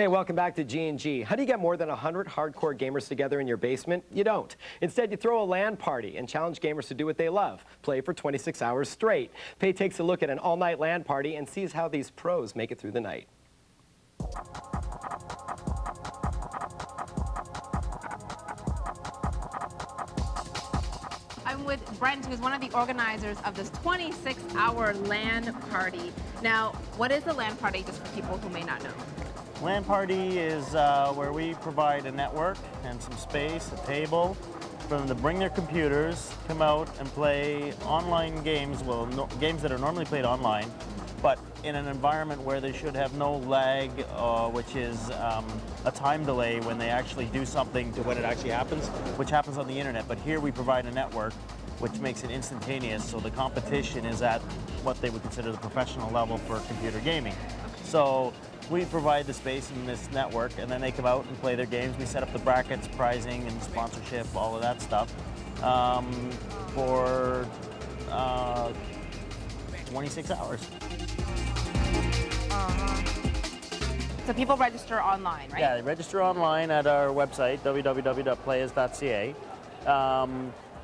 Hey, welcome back to G&G. How do you get more than 100 hardcore gamers together in your basement? You don't. Instead, you throw a LAN party and challenge gamers to do what they love, play for 26 hours straight. Pay takes a look at an all-night LAN party and sees how these pros make it through the night. I'm with Brent, who's one of the organizers of this 26-hour LAN party. Now, what is a LAN party, just for people who may not know? LAN party is where we provide a network and some space, a table, for them to bring their computers, come out and play online games, games that are normally played online, but in an environment where they should have no lag, which is a time delay when they actually do something to when it actually happens, which happens on the internet. But here we provide a network which makes it instantaneous, so the competition is at what they would consider the professional level for computer gaming. So we provide the space in this network, and then they come out and play their games. We set up the brackets, prizing, and sponsorship, all of that stuff, for 26 hours. So people register online, right? Yeah, they register online at our website, www.Playas.ca.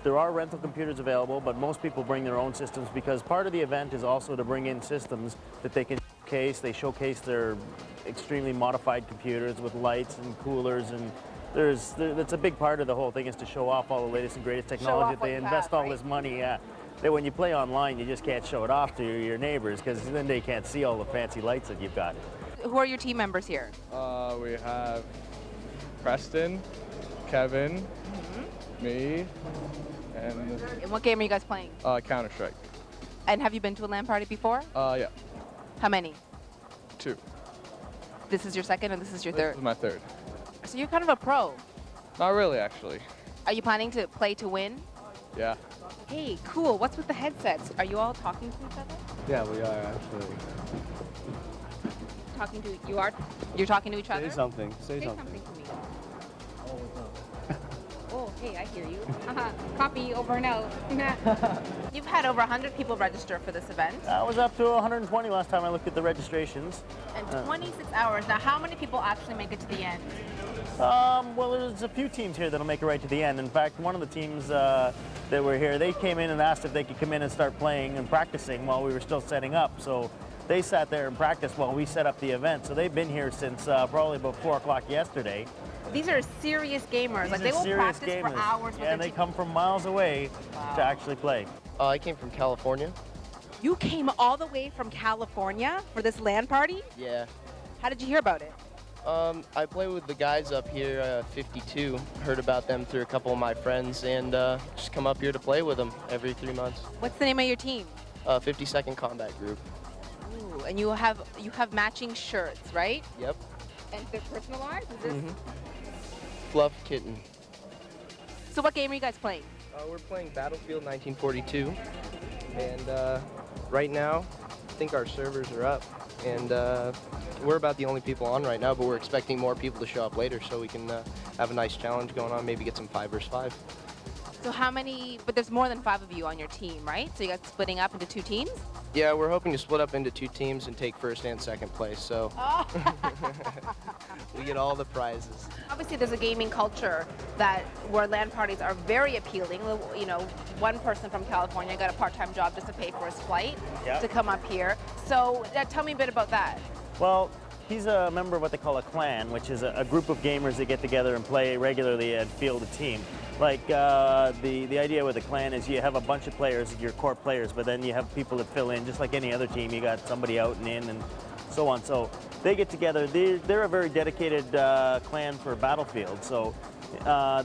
There are rental computers available, but most people bring their own systems because part of the event is also to bring in systems that they can showcase. They showcase their extremely modified computers with lights and coolers, and that's a big part of the whole thing, is to show off all the latest and greatest technology. They invest all this money. That when you play online, you just can't show it off to your neighbors because then they can't see all the fancy lights that you've got. Who are your team members here? We have Preston, Kevin, me, and what game are you guys playing? Counter-Strike. And have you been to a LAN party before? Yeah. How many? 2. This is your second, or this is your third? This is my third. So you're kind of a pro. Not really, actually. Are you planning to play to win? Yeah. Hey, cool. What's with the headsets? Are you all talking to each other? Yeah, we are actually. You're talking to each other? Say something. Say Say something. something to me. Oh, hey, I hear you. Copy, over and out. You've had over 100 people register for this event. I was up to 120 last time I looked at the registrations. And 26 hours. Now, how many people actually make it to the end? Well, there's a few teams here that'll make it right to the end. In fact, one of the teams that were here, they came in and asked if they could come in and start playing and practicing while we were still setting up. So they sat there and practiced while we set up the event. So they've been here since probably about 4 o'clock yesterday. These are serious gamers. Like, they will practice for hours. Yeah, and they come from miles away to actually play. I came from California. You came all the way from California for this LAN party? Yeah. How did you hear about it? I play with the guys up here, 52. Heard about them through a couple of my friends, and just come up here to play with them every 3 months. What's the name of your team? 52nd Combat Group. Ooh, and you have matching shirts, right? Yep. And they're personalized? Is this? Fluff Kitten. So what game are you guys playing? We're playing Battlefield 1942, and right now, I think our servers are up, and we're about the only people on right now, but we're expecting more people to show up later so we can have a nice challenge going on, maybe get some 5 versus 5. So how many, but there's more than 5 of you on your team, right? So you guys splitting up into 2 teams? Yeah, we're hoping to split up into 2 teams and take first and second place, so we get all the prizes. Obviously, there's a gaming culture where LAN parties are very appealing. You know, one person from California got a part-time job just to pay for his flight to come up here. So tell me a bit about that. Well, he's a member of what they call a clan, which is a group of gamers that get together and play regularly and field a team. Like the idea with a clan is you have a bunch of players, your core players, but then you have people that fill in, just like any other team. You got somebody out and in and so on. So they get together. They're a very dedicated clan for Battlefield. So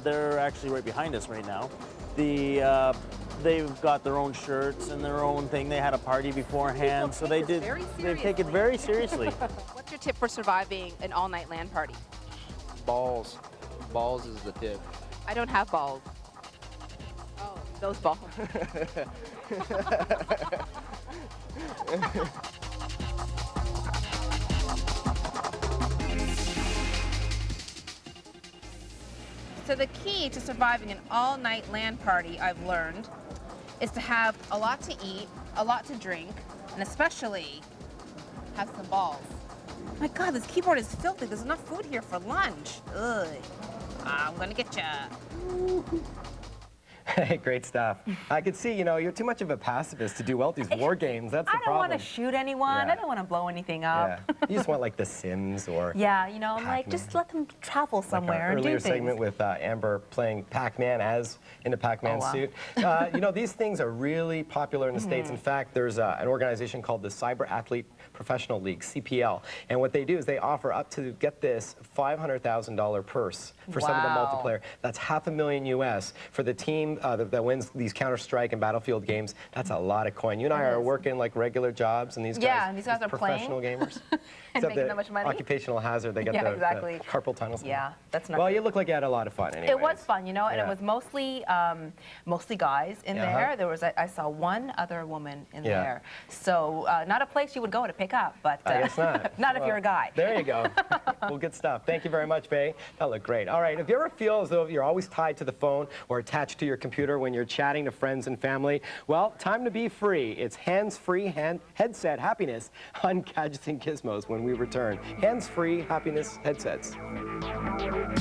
they're actually right behind us right now. They've got their own shirts and their own thing. They had a party beforehand, so they take it very seriously. What's your tip for surviving an all-night LAN party? Balls. Balls is the tip. I don't have balls. Oh, those balls. So the key to surviving an all-night LAN party, I've learned, is to have a lot to eat, a lot to drink, and especially have some balls. My God, this keyboard is filthy. There's enough food here for lunch. Ugh. I'm gonna get ya. Hey, great stuff. I could see, you know, you're too much of a pacifist to do well at these war games. That's the I don't problem. want to shoot anyone. Yeah. I don't want to blow anything up. Yeah. You just want like The Sims or Yeah, you know, I'm like, Pac-Man. just let them travel somewhere Like our and do earlier things. segment with Amber playing Pac-Man as in a Pac-Man Oh, wow. suit. You know, these things are really popular in the States. In fact, there's an organization called the Cyber Athlete Professional League, CPL. And what they do is they offer up to, get this, $500,000 purse for some of the Wow. multiplayer. That's $500,000 US. For the team that wins these Counter-Strike and Battlefield games, that's a lot of coin. You and I are working like regular jobs, and these guys, Yeah, and these guys are professional gamers. and Except making the that much money. occupational hazard, they get Yeah, the exactly. carpal tunnel. Yeah, that's not Well, good. you look like you had a lot of fun anyway. It was fun, you know, and Yeah. it was mostly mostly guys in Uh-huh. there. There was I saw one other woman in Yeah. there. So not a place you would go to pick up, but I guess not. not if Well, you're a guy. There you go. Well, good stuff. Thank you very much, Faye. That looked great. All right, if you ever feel as though you're always tied to the phone or attached to your computer when you're chatting to friends and family, well, time to be free. It's hands-free headset happiness on Gadgets and Gizmos when we return. Hands-free happiness headsets.